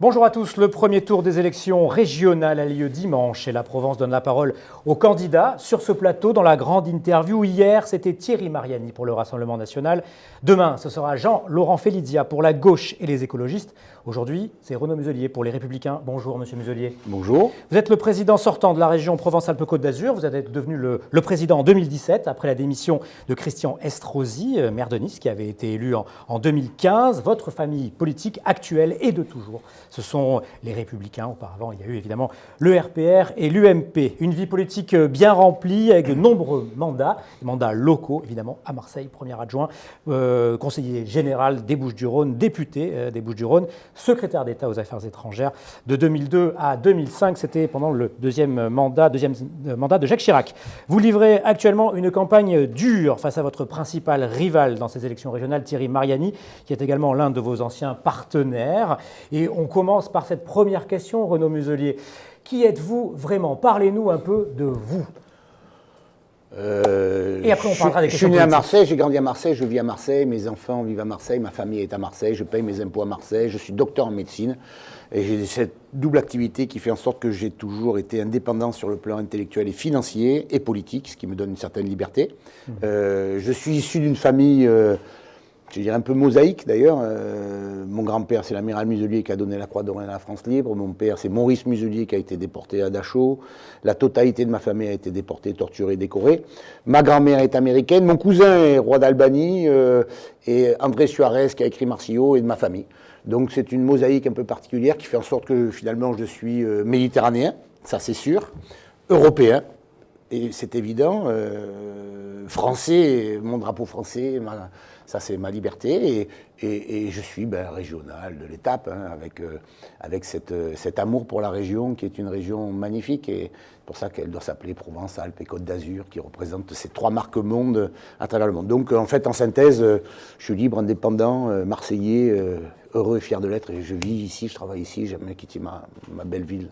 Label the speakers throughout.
Speaker 1: Bonjour à tous. Le premier tour des élections régionales a lieu dimanche et la Provence donne la parole aux candidats. Sur ce plateau, dans la grande interview, hier, c'était Thierry Mariani pour le Rassemblement national. Demain, ce sera Jean-Laurent Félidia pour la gauche et les écologistes. Aujourd'hui, c'est Renaud Muselier pour les Républicains. Bonjour, monsieur Muselier.
Speaker 2: Bonjour.
Speaker 1: Vous êtes le président sortant de la région Provence-Alpes-Côte d'Azur. Vous êtes devenu le président en 2017, après la démission de Christian Estrosi, maire de Nice, qui avait été élu en 2015. Votre famille politique actuelle et de toujours, ce sont les Républicains. Auparavant, il y a eu évidemment le RPR et l'UMP. Une vie politique bien remplie avec de nombreux mandats, des mandats locaux, évidemment, à Marseille, premier adjoint, conseiller général des Bouches-du-Rhône, député des Bouches-du-Rhône, secrétaire d'État aux Affaires étrangères de 2002 à 2005. C'était pendant le deuxième mandat de Jacques Chirac. Vous livrez actuellement une campagne dure face à votre principal rival dans ces élections régionales, Thierry Mariani, qui est également l'un de vos anciens partenaires. Et on commence par cette première question, Renaud Muselier. Qui êtes-vous vraiment? Parlez-nous un peu de vous. Et après, on parlera des questions.
Speaker 2: Je suis né à Marseille, j'ai grandi à Marseille, je vis à Marseille, mes enfants vivent à Marseille, ma famille est à Marseille, je paye mes impôts à Marseille, je suis docteur en médecine et j'ai cette double activité qui fait en sorte que j'ai toujours été indépendant sur le plan intellectuel et financier et politique, ce qui me donne une certaine liberté. Je suis issu d'une famille, je dirais un peu mosaïque d'ailleurs. Mon grand-père, c'est l'amiral Muselier qui a donné la Croix d'Or à la France libre. Mon père, c'est Maurice Muselier qui a été déporté à Dachau. La totalité de ma famille a été déportée, torturée, décorée. Ma grand-mère est américaine. Mon cousin est roi d'Albanie. Et André Suarez qui a écrit Marsillo est de ma famille. Donc c'est une mosaïque un peu particulière qui fait en sorte que finalement je suis méditerranéen, ça c'est sûr, européen. Et c'est évident, français, mon drapeau français, ça c'est ma liberté, et je suis régional de l'étape, avec cet amour pour la région qui est une région magnifique, et c'est pour ça qu'elle doit s'appeler Provence, Alpes et Côte d'Azur, qui représentent ces trois marques monde à travers le monde. Donc en fait, en synthèse, je suis libre, indépendant, marseillais, heureux et fier de l'être, et je vis ici, je travaille ici, j'aime bien quitter ma belle ville.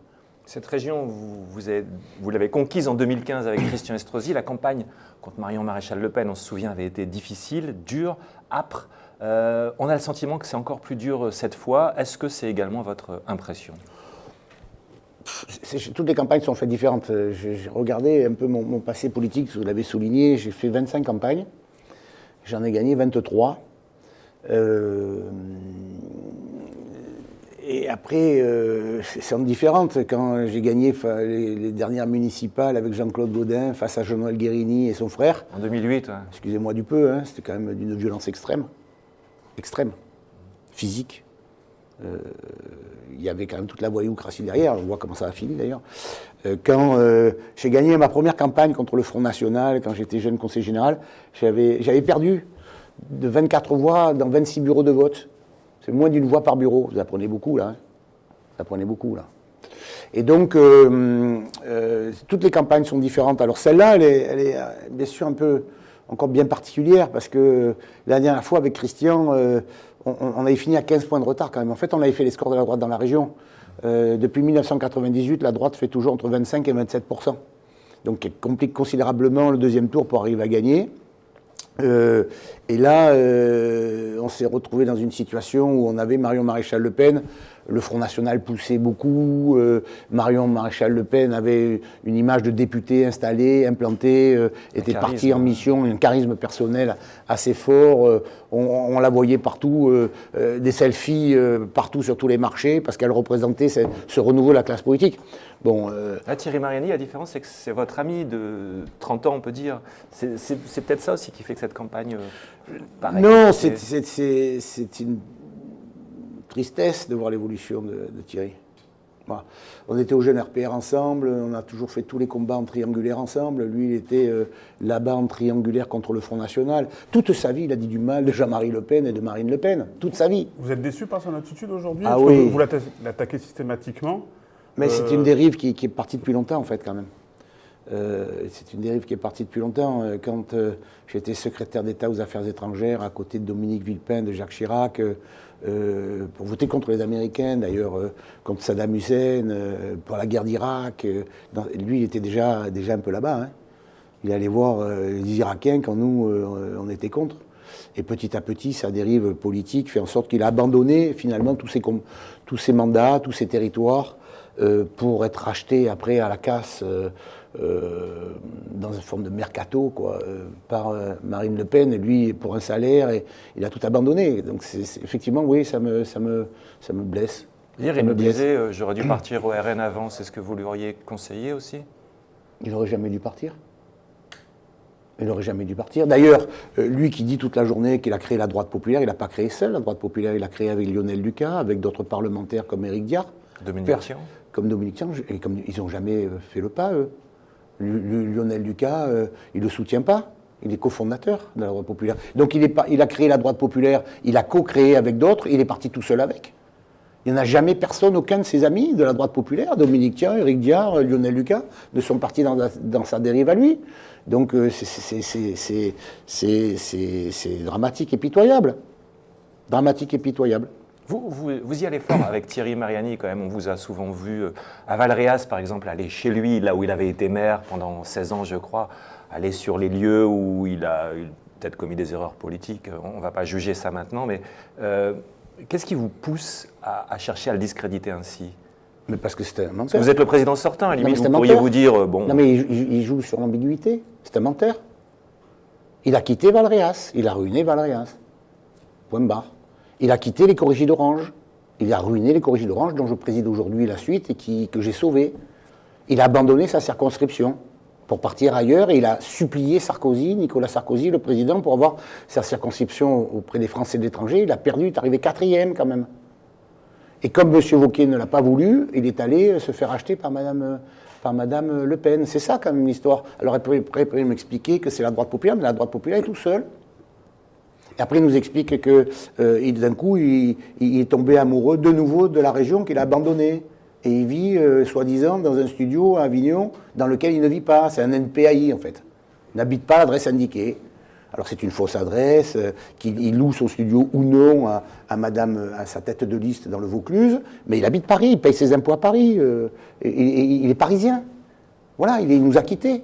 Speaker 3: Cette région, vous l'avez conquise en 2015 avec Christian Estrosi. La campagne contre Marion Maréchal Le Pen, on se souvient, avait été difficile, dure, âpre. On a le sentiment que c'est encore plus dur cette fois. Est-ce que c'est également votre impression ?
Speaker 2: Toutes les campagnes sont faites différentes. J'ai regardé un peu mon passé politique, vous l'avez souligné. J'ai fait 25 campagnes. J'en ai gagné 23. Et après, c'est différentes. Quand j'ai gagné les dernières municipales avec Jean-Claude Gaudin face à Jean-Noël Guérini et son frère.
Speaker 3: En 2008, ouais.
Speaker 2: Excusez-moi du peu, c'était quand même d'une violence extrême. Extrême. Physique. Il y avait quand même toute la voyoucratie derrière. On voit comment ça a fini d'ailleurs. Quand j'ai gagné ma première campagne contre le Front National, quand j'étais jeune conseiller général, j'avais perdu de 24 voix dans 26 bureaux de vote. C'est moins d'une voix par bureau. Vous apprenez beaucoup, là. Vous apprenez beaucoup, là. Et donc, toutes les campagnes sont différentes. Alors, celle-là, elle est bien sûr un peu encore bien particulière, parce que la dernière fois, avec Christian, on avait fini à 15 points de retard, quand même. En fait, on avait fait les scores de la droite dans la région. Depuis 1998, la droite fait toujours entre 25 et 27%. Donc, elle complique considérablement le deuxième tour pour arriver à gagner. Et là, on s'est retrouvé dans une situation où on avait Marion Maréchal Le Pen, le Front National poussait beaucoup, Marion Maréchal Le Pen avait une image de députée installée, implantée, était partie en mission, un charisme personnel assez fort, on la voyait partout, des selfies partout sur tous les marchés, parce qu'elle représentait ce renouveau de la classe politique. Bon,
Speaker 3: là, Thierry Mariani, la différence, c'est que c'est votre ami de 30 ans, on peut dire. C'est peut-être ça aussi qui fait que cette campagne...
Speaker 2: non, c'est une tristesse de voir l'évolution de Thierry. Voilà. On était au jeune RPR ensemble, on a toujours fait tous les combats en triangulaire ensemble. Lui, il était là-bas en triangulaire contre le Front National. Toute sa vie, il a dit du mal de Jean-Marie Le Pen et de Marine Le Pen. Toute sa vie.
Speaker 4: Vous êtes déçu par son attitude aujourd'hui?
Speaker 2: Ah oui.
Speaker 4: Vous l'attaquez systématiquement.
Speaker 2: Mais c'est une dérive qui est partie depuis longtemps, en fait, quand même. C'est une dérive qui est partie depuis longtemps. Quand j'étais secrétaire d'État aux Affaires étrangères, à côté de Dominique Villepin, de Jacques Chirac, pour voter contre les Américains, d'ailleurs, contre Saddam Hussein, pour la guerre d'Irak. Lui, il était déjà un peu là-bas. Il allait voir les Irakiens quand nous, on était contre. Et petit à petit, sa dérive politique fait en sorte qu'il a abandonné finalement tous ses mandats, tous ses territoires, pour être racheté après à la casse dans une forme de mercato quoi, par Marine Le Pen, et lui pour un salaire, et il a tout abandonné. Donc effectivement, oui, ça me blesse.
Speaker 3: Hier, il me disait j'aurais dû partir au RN avant, c'est ce que vous lui auriez conseillé aussi?
Speaker 2: Il n'aurait jamais dû partir. Il n'aurait jamais dû partir. D'ailleurs, lui qui dit toute la journée qu'il a créé la droite populaire, il n'a pas créé seul la droite populaire, il l'a créé avec Lionel Lucas, avec d'autres parlementaires comme Éric Diard.
Speaker 3: Dominique Tian.
Speaker 2: Comme Dominique Tian, et comme ils n'ont jamais fait le pas, eux. Lionel Lucas, il ne le soutient pas. Il est cofondateur de la droite populaire. Donc il a créé la droite populaire, il a co-créé avec d'autres, il est parti tout seul avec. Il n'y en a jamais personne, aucun de ses amis de la droite populaire, Dominique Tian, Éric Diard, Lionel Lucas, ne sont partis dans sa dérive à lui. Donc c'est dramatique et pitoyable. Dramatique et pitoyable.
Speaker 3: Vous y allez fort avec Thierry Mariani quand même. On vous a souvent vu à Valréas, par exemple, aller chez lui, là où il avait été maire pendant 16 ans, je crois, aller sur les lieux où il a peut-être commis des erreurs politiques. On ne va pas juger ça maintenant, mais qu'est-ce qui vous pousse à chercher à le discréditer ainsi?
Speaker 2: Mais parce que c'était un menteur.
Speaker 3: Vous êtes le président sortant, à la limite,
Speaker 2: vous
Speaker 3: pourriez vous dire, bon...
Speaker 2: Non, mais il joue sur l'ambiguïté. C'est un menteur. Il a quitté Valréas. Il a ruiné Valréas. Point barre. Il a quitté les Corrigis d'Orange. Il a ruiné les Corrigis d'Orange, dont je préside aujourd'hui la suite et que j'ai sauvé. Il a abandonné sa circonscription pour partir ailleurs, et il a supplié Sarkozy, Nicolas Sarkozy, le président, pour avoir sa circonscription auprès des Français de l'étranger. Il a perdu, il est arrivé 4e quand même. Et comme M. Wauquiez ne l'a pas voulu, il est allé se faire acheter par Madame Le Pen. C'est ça quand même l'histoire. Alors après, il peut m'expliquer que c'est la droite populaire, mais la droite populaire est tout seul. Et après, il nous explique que d'un coup, il est tombé amoureux de nouveau de la région qu'il a abandonnée. Et il vit, soi-disant, dans un studio à Avignon dans lequel il ne vit pas. C'est un NPAI, en fait. Il n'habite pas l'adresse indiquée. Alors c'est une fausse adresse, qu'il loue son studio ou non à sa tête de liste dans le Vaucluse, mais il habite Paris, il paye ses impôts à Paris, et il est parisien. Voilà, il nous a quittés.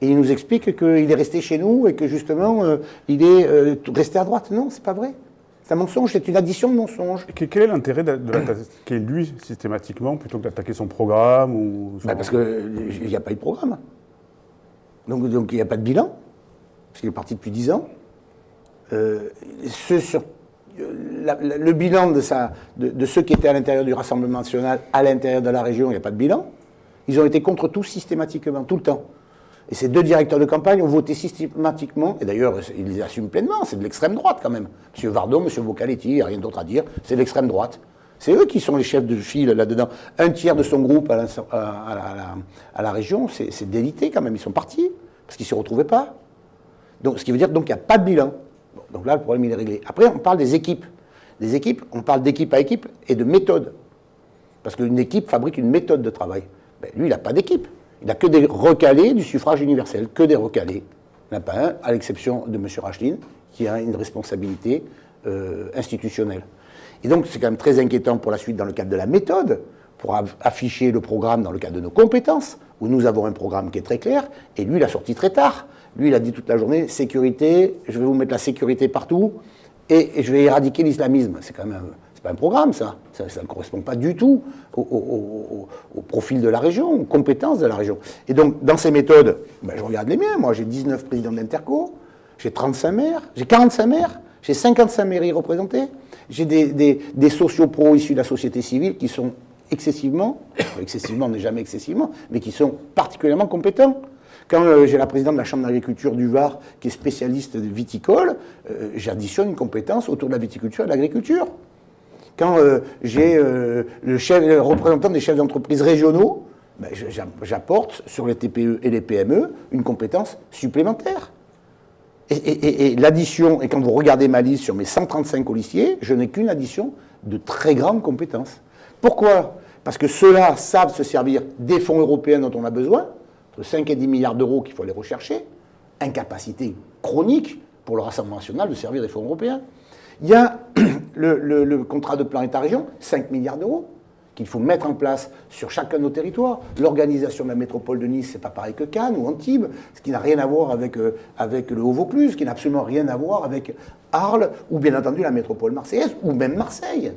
Speaker 2: Et il nous explique qu'il est resté chez nous et que justement, il est resté à droite. Non, c'est pas vrai. C'est un mensonge, c'est une addition de mensonges.
Speaker 4: Quel est l'intérêt de l'attaquer lui systématiquement plutôt que d'attaquer son programme ou
Speaker 2: Parce qu'il n'y a pas eu de programme. Donc il n'y a pas de bilan. Parce qu'il est parti depuis 10 ans. Le bilan de ceux qui étaient à l'intérieur du Rassemblement national, à l'intérieur de la région, il n'y a pas de bilan. Ils ont été contre tout systématiquement, tout le temps. Et ces deux directeurs de campagne ont voté systématiquement, et d'ailleurs, ils les assument pleinement, c'est de l'extrême droite quand même. M. Vardon, M. Bocaletti, il n'y a rien d'autre à dire, c'est de l'extrême droite. C'est eux qui sont les chefs de file là-dedans. Un tiers de son groupe à la région, c'est délité quand même, ils sont partis, parce qu'ils ne se retrouvaient pas. Donc, ce qui veut dire qu'il n'y a pas de bilan. Bon, donc là, le problème, il est réglé. Après, on parle des équipes. Des équipes, on parle d'équipe à équipe et de méthode. Parce qu'une équipe fabrique une méthode de travail. Ben, lui, il n'a pas d'équipe. Il n'a que des recalés du suffrage universel, que des recalés. Il n'y en a pas un, à l'exception de M. Rachlin, qui a une responsabilité institutionnelle. Et donc, c'est quand même très inquiétant pour la suite dans le cadre de la méthode, pour afficher le programme dans le cadre de nos compétences, où nous avons un programme qui est très clair, et lui, il a sorti très tard. Lui, il a dit toute la journée, sécurité, je vais vous mettre la sécurité partout, et je vais éradiquer l'islamisme. C'est quand même c'est pas un programme, ça. Ça ne correspond pas du tout au profil de la région, aux compétences de la région. Et donc, dans ces méthodes, ben, je regarde les miens. Moi, j'ai 19 présidents d'Interco, j'ai 35 maires, j'ai 45 maires, j'ai 55 mairies représentées, j'ai des sociopros issus de la société civile qui sont excessivement, on n'est jamais excessivement, mais qui sont particulièrement compétents. Quand j'ai la présidente de la Chambre d'agriculture du Var, qui est spécialiste viticole, j'additionne une compétence autour de la viticulture et de l'agriculture. Quand j'ai le représentant des chefs d'entreprise régionaux, ben, j'apporte sur les TPE et les PME une compétence supplémentaire. Et l'addition, et quand vous regardez ma liste sur mes 135 colistiers, je n'ai qu'une addition de très grande compétence. Pourquoi ? Parce que ceux-là savent se servir des fonds européens dont on a besoin, de 5 et 10 milliards d'euros qu'il faut aller rechercher, incapacité chronique pour le Rassemblement national de servir des fonds européens. Il y a le contrat de plan État-région, 5 milliards d'euros. qu'il faut mettre en place sur chacun de nos territoires. L'organisation de la métropole de Nice, c'est pas pareil que Cannes ou Antibes, ce qui n'a rien à voir avec le Haut-Vaucluse, ce qui n'a absolument rien à voir avec Arles, ou bien entendu la métropole marseillaise, ou même Marseille.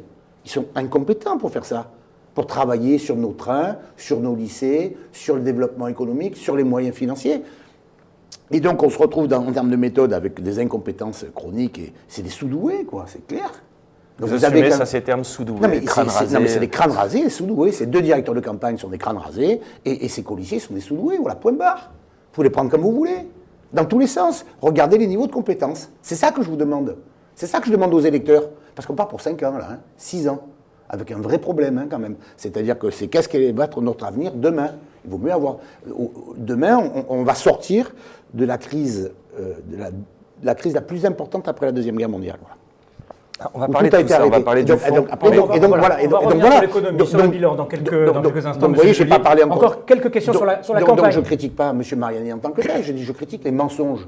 Speaker 2: Ils sont incompétents pour faire ça, pour travailler sur nos trains, sur nos lycées, sur le développement économique, sur les moyens financiers. Et donc, on se retrouve en termes de méthode avec des incompétences chroniques, et c'est des sous-doués, quoi, c'est clair.
Speaker 3: Donc vous assumez ça, ces termes sous-doués, crânes rasés.
Speaker 2: Non, mais c'est des crânes rasés, des sous-doués. Ces 2 directeurs de campagne sont des crânes rasés, et ces policiers sont des sous-doués, voilà, point barre. Vous pouvez les prendre comme vous voulez, dans tous les sens. Regardez les niveaux de compétences. C'est ça que je vous demande. C'est ça que je demande aux électeurs. Parce qu'on part pour 5 ans, là, 6 ans, avec un vrai problème, quand même. C'est-à-dire que c'est qu'est-ce qui va être notre avenir demain. Il vaut mieux avoir... Demain, on va sortir de la crise, la crise la plus importante après la Deuxième Guerre mondiale. Voilà.
Speaker 3: On va parler de tout ça, on va parler du fond.
Speaker 1: On va revenir sur l'économie, sur le bilan dans quelques instants.
Speaker 2: Donc, vous voyez, je n'ai pas parlé encore.
Speaker 1: Encore quelques questions sur la campagne.
Speaker 2: Donc, je ne critique pas M. Mariani en tant que tel, je critique les mensonges.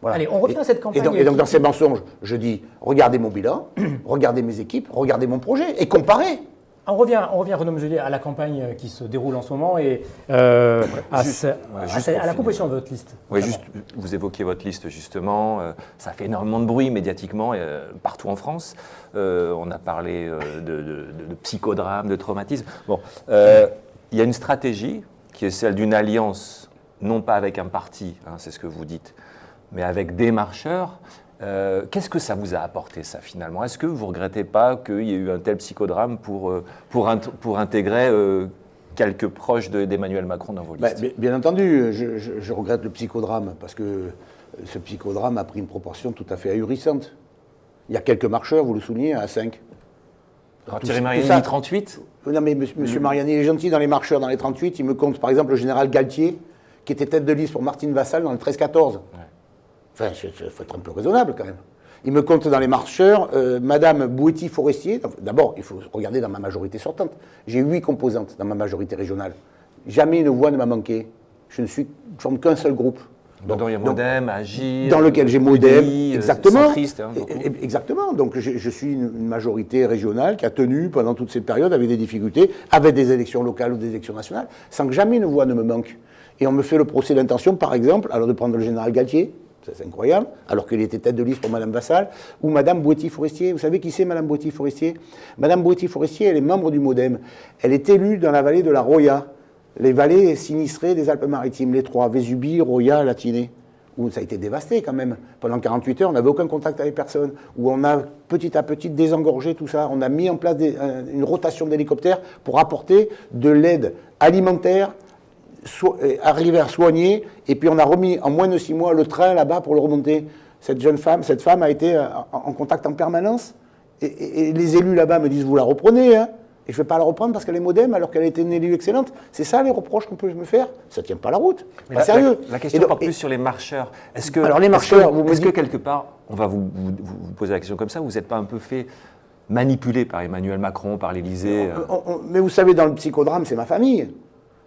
Speaker 2: Voilà.
Speaker 1: Allez, on revient à cette campagne.
Speaker 2: Et donc, dans ces mensonges, je dis, regardez mon bilan, regardez mes équipes, regardez mon projet, et comparez.
Speaker 1: On revient, Renaud Muselier, à la campagne qui se déroule en ce moment et à la composition de votre liste.
Speaker 3: Oui, juste, vous évoquiez votre liste justement. Ça fait énormément de bruit médiatiquement partout en France. On a parlé de psychodrame, de traumatisme. Bon, il y a une stratégie qui est celle d'une alliance, non pas avec un parti, hein, c'est ce que vous dites, mais avec des marcheurs. Qu'est-ce que ça vous a apporté, ça, finalement? Est-ce que vous ne regrettez pas qu'il y ait eu un tel psychodrame pour intégrer quelques proches d'Emmanuel Macron dans vos listes?
Speaker 2: Bien entendu, je regrette le psychodrame, parce que ce psychodrame a pris une proportion tout à fait ahurissante. Il y a quelques marcheurs, vous le soulignez, à 5.
Speaker 3: Alors, Thierry Mariani, 38?
Speaker 2: Non, mais M. Mariani est gentil dans les marcheurs, dans les 38. Il me compte, par exemple, le général Galtier, qui était tête de liste pour Martine Vassal dans le 13-14. Ouais. Enfin, il faut être un peu raisonnable quand même. Il me compte dans les marcheurs, Madame Bouetti-Forestier. D'abord, il faut regarder dans ma majorité sortante. J'ai 8 composantes dans ma majorité régionale. Jamais une voix ne m'a manqué. Je ne forme qu'un seul groupe.
Speaker 3: Donc il y a Modem, Agir.
Speaker 2: Dans lequel j'ai Modem, exactement.
Speaker 3: Centriste, hein,
Speaker 2: exactement. Donc je suis une majorité régionale qui a tenu pendant toute cette période avec des difficultés, avec des élections locales ou des élections nationales, sans que jamais une voix ne me manque. Et on me fait le procès d'intention, par exemple, alors de prendre le général Galtier. C'est incroyable, alors qu'il était tête de liste pour Mme Vassal, ou Mme Bouetti-Forestier. Vous savez qui c'est, Mme Bouetti-Forestier? Mme Bouetti-Forestier, elle est membre du MoDem. Elle est élue dans la vallée de la Roya, les vallées sinistrées des Alpes-Maritimes, les 3, Vésubie, Roya, Latiné, où ça a été dévasté quand même. Pendant 48 heures, on n'avait aucun contact avec personne, où on a petit à petit désengorgé tout ça. On a mis en place une rotation d'hélicoptères pour apporter de l'aide alimentaire, arriver à soigner, et puis on a remis en moins de 6 mois le train là-bas pour le remonter. Cette femme a été en contact en permanence, et les élus là-bas me disent, vous la reprenez, hein, et je ne vais pas la reprendre parce qu'elle est MoDem alors qu'elle a été une élue excellente. C'est ça les reproches qu'on peut me faire? Ça ne tient pas la route. Pas sérieux.
Speaker 3: La question porte plus sur les marcheurs.
Speaker 2: Alors les marcheurs,
Speaker 3: est-ce que quelque part, on va vous poser la question comme ça, vous n'êtes pas un peu fait manipuler par Emmanuel Macron, par l'Élysée?
Speaker 2: Mais vous savez, dans le psychodrame, c'est ma famille.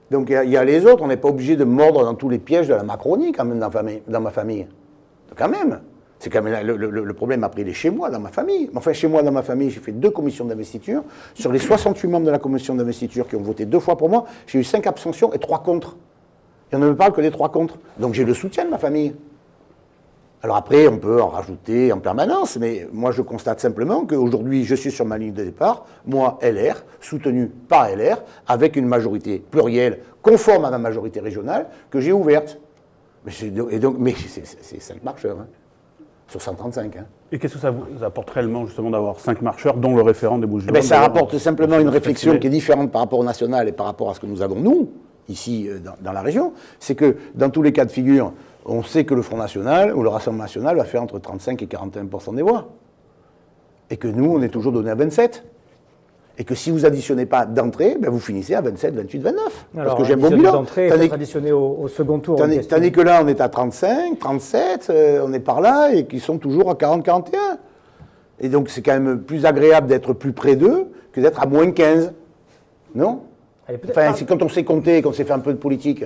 Speaker 2: Donc il y a les autres, on n'est pas obligé de mordre dans tous les pièges de la Macronie quand même dans ma famille. Quand même. C'est quand même le problème après il est chez moi, dans ma famille. Enfin, chez moi, dans ma famille, j'ai fait 2 commissions d'investiture. Sur les 68 membres de la commission d'investiture qui ont voté 2 fois pour moi, j'ai eu 5 abstentions et 3 contre. Et on ne me parle que des 3 contre. Donc j'ai le soutien de ma famille. Alors après, on peut en rajouter en permanence, mais moi je constate simplement qu'aujourd'hui, je suis sur ma ligne de départ, moi, LR, soutenu par LR, avec une majorité plurielle, conforme à ma majorité régionale, que j'ai ouverte. Mais c'est 5 marcheurs, hein, sur 135. Hein.
Speaker 4: Et qu'est-ce que ça vous apporte réellement, justement, d'avoir 5 marcheurs, dont le référent des Bouches-du-Rhône?
Speaker 2: Ça apporte simplement une réflexion qui est différente par rapport au national et par rapport à ce que nous avons, nous, ici, dans la région. C'est que, dans tous les cas de figure, on sait que le Front National ou le Rassemblement National va faire entre 35 et 41% des voix. Et que nous, on est toujours donné à 27. Et que si vous additionnez pas d'entrée, vous finissez à 27, 28, 29.
Speaker 1: Alors,
Speaker 2: parce que j'aime mon bilan.
Speaker 1: D'entrée, additionné au second tour.
Speaker 2: Tandis que là, on est à 35, 37, on est par là, et qu'ils sont toujours à 40, 41. Et donc, c'est quand même plus agréable d'être plus près d'eux que d'être à moins 15. Non? Enfin, c'est quand on sait compter, qu'on sait faire un peu de politique.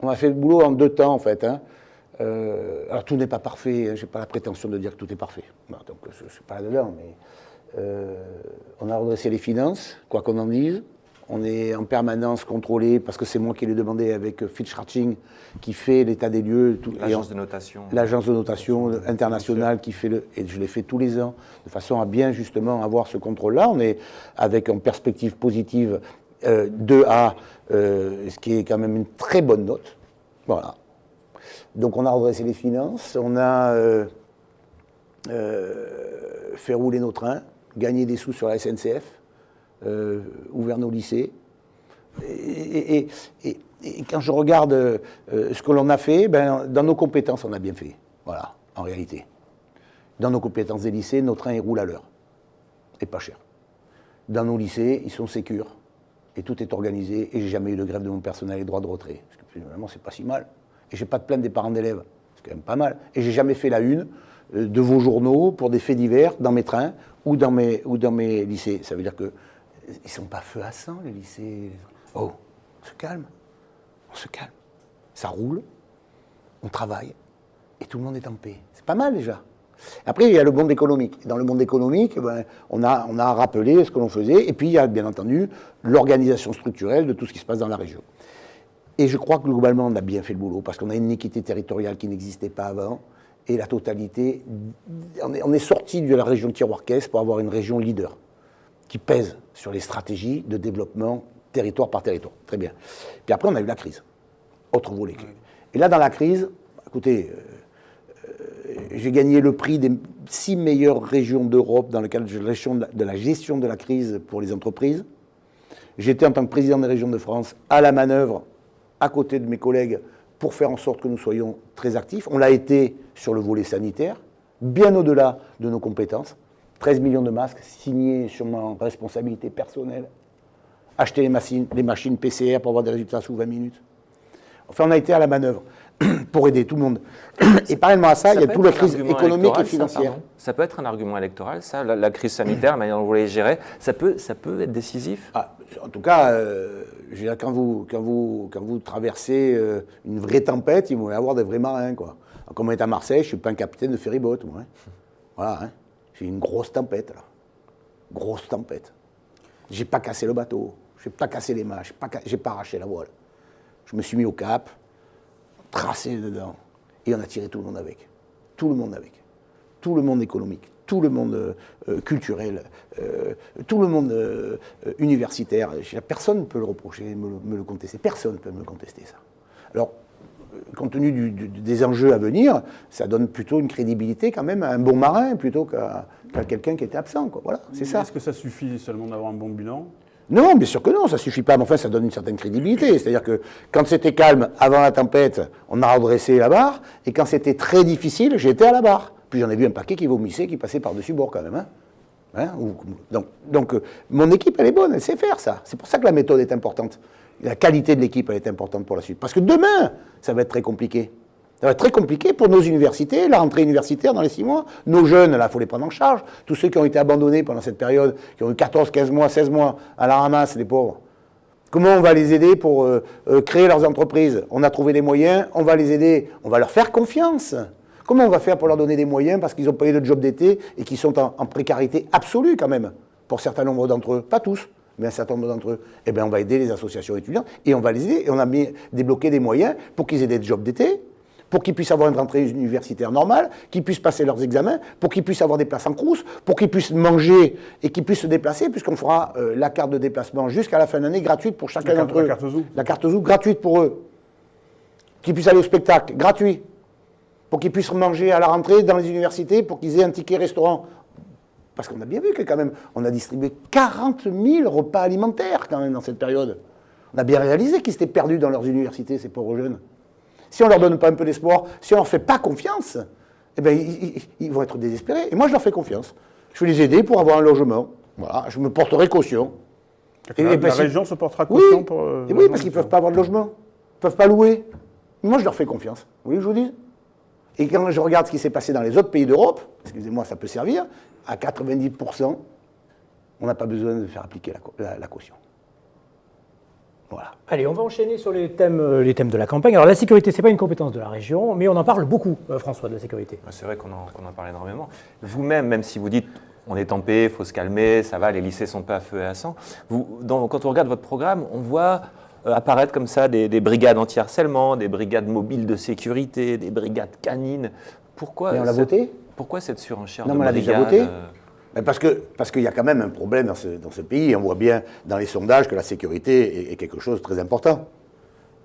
Speaker 2: On a fait le boulot en 2 temps, en fait. Hein. Alors, tout n'est pas parfait. Hein. Je n'ai pas la prétention de dire que tout est parfait. Bon, donc, je ne suis pas là-dedans, mais on a redressé les finances, quoi qu'on en dise. On est en permanence contrôlé, parce que c'est moi qui l'ai demandé avec Fitch Ratings, qui fait l'état des lieux.
Speaker 3: L'agence de notation.
Speaker 2: L'agence de notation internationale qui fait et je l'ai fait tous les ans, de façon à bien justement avoir ce contrôle-là. On est avec en perspective positive 2A, ce qui est quand même une très bonne note. Voilà. Donc on a redressé les finances, on a fait rouler nos trains, gagné des sous sur la SNCF, ouvert nos lycées. Et quand je regarde ce que l'on a fait, ben, dans nos compétences, on a bien fait. Voilà, en réalité. Dans nos compétences des lycées, nos trains ils roulent à l'heure. Et pas cher. Dans nos lycées, ils sont sécures. Et tout est organisé. Et j'ai jamais eu de grève de mon personnel et droit de retrait. Parce que finalement, c'est pas si mal. Et j'ai pas de plainte des parents d'élèves. C'est quand même pas mal. Et j'ai jamais fait la une de vos journaux pour des faits divers dans mes trains ou dans mes lycées. Ça veut dire que ils sont pas feu à sang, les lycées. Oh, on se calme. On se calme. Ça roule, on travaille, et tout le monde est en paix. C'est pas mal déjà. Après, il y a le monde économique. Dans le monde économique, ben, on a rappelé ce que l'on faisait, et puis il y a bien entendu l'organisation structurelle de tout ce qui se passe dans la région. Et je crois que globalement, on a bien fait le boulot, parce qu'on a une équité territoriale qui n'existait pas avant, et la totalité, on est sorti de la région tiroir-caisse pour avoir une région leader, qui pèse sur les stratégies de développement territoire par territoire. Très bien. Puis après, on a eu la crise. Autre volet. Et là, dans la crise, écoutez, j'ai gagné le prix des 6 meilleures régions d'Europe dans le cadre de la gestion de la crise pour les entreprises. J'étais en tant que président des régions de France à la manœuvre, à côté de mes collègues, pour faire en sorte que nous soyons très actifs. On l'a été sur le volet sanitaire, bien au-delà de nos compétences. 13 millions de masques signés sur ma responsabilité personnelle. Acheter les machines PCR pour avoir des résultats sous 20 minutes. Enfin, on a été à la manœuvre pour aider tout le monde. Et parallèlement à ça, il y a toute la crise économique et financière.
Speaker 3: Ça peut être un argument électoral, ça, la crise sanitaire, la manière dont vous les gérez, ça peut être décisif.
Speaker 2: En tout cas, je veux dire, quand vous traversez une vraie tempête, il va y avoir des vrais marins, quoi. Comme on est à Marseille, je ne suis pas un capitaine de ferry-boat, moi. Hein. Voilà, hein. J'ai une grosse tempête, là. Grosse tempête. J'ai pas cassé le bateau, j'ai pas cassé les mâts, j'ai pas arraché la voile. Je me suis mis au cap, tracé dedans, et on a tiré tout le monde avec. Tout le monde avec. Tout le monde économique, tout le monde culturel, tout le monde universitaire. Personne ne peut le reprocher, me le contester. Personne ne peut me contester ça. Alors, compte tenu des enjeux à venir, ça donne plutôt une crédibilité quand même à un bon marin plutôt qu'à quelqu'un qui était absent, quoi. Voilà, c'est ça.
Speaker 4: Est-ce que ça suffit seulement d'avoir un bon bilan ?
Speaker 2: Non, bien sûr que non, ça ne suffit pas, mais enfin ça donne une certaine crédibilité. C'est-à-dire que quand c'était calme, avant la tempête, on a redressé la barre, et quand c'était très difficile, j'étais à la barre. Puis j'en ai vu un paquet qui vomissait, qui passait par-dessus bord quand même. Hein. Donc mon équipe, elle est bonne, elle sait faire ça. C'est pour ça que la méthode est importante. La qualité de l'équipe, elle est importante pour la suite. Parce que demain, ça va être très compliqué. Ça va être très compliqué pour nos universités, la rentrée universitaire dans les 6 mois. Nos jeunes, là, il faut les prendre en charge. Tous ceux qui ont été abandonnés pendant cette période, qui ont eu 14, 15 mois, 16 mois à la ramasse, les pauvres. Comment on va les aider pour créer leurs entreprises ? On a trouvé les moyens, on va les aider, on va leur faire confiance. Comment on va faire pour leur donner des moyens parce qu'ils ont payé le job d'été et qu'ils sont en précarité absolue quand même, pour un certain nombre d'entre eux, pas tous, mais un certain nombre d'entre eux. Eh bien, on va aider les associations étudiantes et on va les aider. Et on a débloqué des moyens pour qu'ils aient des jobs d'été, pour qu'ils puissent avoir une rentrée universitaire normale, qu'ils puissent passer leurs examens, pour qu'ils puissent avoir des places en crous, pour qu'ils puissent manger et qu'ils puissent se déplacer, puisqu'on fera la carte de déplacement jusqu'à la fin de l'année gratuite pour chacun d'entre eux.
Speaker 4: La carte Zou.
Speaker 2: La carte Zou gratuite pour eux. Qu'ils puissent aller au spectacle, gratuit. Pour qu'ils puissent manger à la rentrée dans les universités, pour qu'ils aient un ticket restaurant. Parce qu'on a bien vu que quand même, on a distribué 40 000 repas alimentaires quand même dans cette période. On a bien réalisé qu'ils s'étaient perdus dans leurs universités, ces pauvres jeunes. Si on ne leur donne pas un peu d'espoir, si on ne leur fait pas confiance, eh bien, ils vont être désespérés. Et moi, je leur fais confiance. Je vais les aider pour avoir un logement. Voilà, je me porterai caution.
Speaker 4: La région se portera caution pour...
Speaker 2: oui, parce qu'ils ne peuvent pas avoir de logement. Ils ne peuvent pas louer. Moi, je leur fais confiance. Vous voulez que je vous dise ? Et quand je regarde ce qui s'est passé dans les autres pays d'Europe, excusez-moi, ça peut servir, à 90%, on n'a pas besoin de faire appliquer la caution. Voilà.
Speaker 1: Allez, on va enchaîner sur les thèmes de la campagne. Alors la sécurité, ce n'est pas une compétence de la région, mais on en parle beaucoup, François, de la sécurité.
Speaker 3: C'est vrai qu'on en parle énormément. Vous-même, même si vous dites on est en paix, il faut se calmer, ça va, les lycées ne sont pas à feu et à sang, quand on regarde votre programme, on voit apparaître comme ça des brigades anti-harcèlement, des brigades mobiles de sécurité, des brigades canines. Pourquoi
Speaker 2: Mais on l'a voté?
Speaker 3: Pourquoi cette surenchère
Speaker 2: Non,
Speaker 3: de
Speaker 2: mais on l'a
Speaker 3: brigades
Speaker 2: déjà voté. Mais parce qu'il y a quand même un problème dans ce pays. On voit bien dans les sondages que la sécurité est quelque chose de très important.